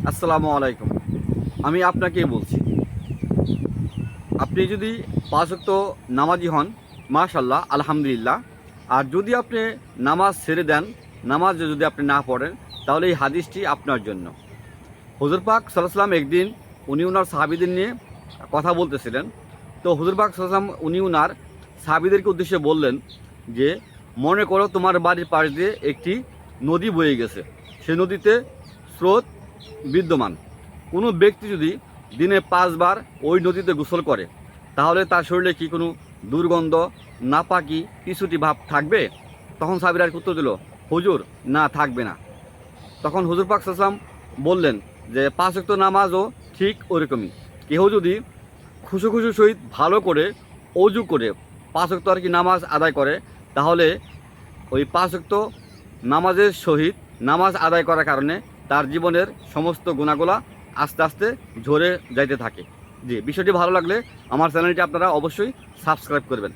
আসসালামু আলাইকুম। আমি আপনাকেই বলছি, আপনি যদি ৫ ওয়াক্ত নামাজি হন, মাশাআল্লাহ, আলহামদুলিল্লাহ। আর যদি আপনি নামাজ ছেড়ে দেন, নামাজ যদি আপনি না পড়েন, তাহলে এই হাদিসটি আপনার জন্য। হুজুর পাক সাল্লাল্লাহু আলাইহি ওয়াসাল্লাম একদিন উনি ওনার সাহাবীদের নিয়ে কথা বলতেছিলেন। তো হুজুর পাক সাল্লাল্লাহু আলাইহি ওয়াসাল্লাম উনি ওনার সাহাবীদেরকে উদ্দেশ্যে বললেন যে, মনে করো তোমার বাড়ির পাশ দিয়ে একটি নদী বয়ে গেছে। সেই নদীতে স্রোত বিদ্যমান। কোনো ব্যক্তি যদি দিনে ৫ বার ওই নদীতে গোসল করে, তাহলে তার শরীরে কি কোনো দুর্গন্ধ, নাপাকি, পিছুটি ভাব থাকবে? তখন সাহাবীরা উত্তর দিল, হুজুর, না, থাকবে না। তখন হুজুর পাক সাল্লাল্লাহু আলাইহি ওয়াসাল্লাম বললেন যে ৫ ওয়াক্ত নামাজও ঠিক ওরকমই। কেহ যদি খুশু সহিত ভালো করে অজু করে ৫ ওয়াক্ত নামাজ আদায় করে, তাহলে ওই ৫ ওয়াক্ত নামাজের সহিত নামাজ আদায় করার কারণে তার জীবনের সমস্ত গুনাহগুলা আস্তে আস্তে ঝরে যাইতে থাকে। জি, বিষয়টি ভালো লাগলে আমার চ্যানেলটি আপনারা অবশ্যই সাবস্ক্রাইব করবেন।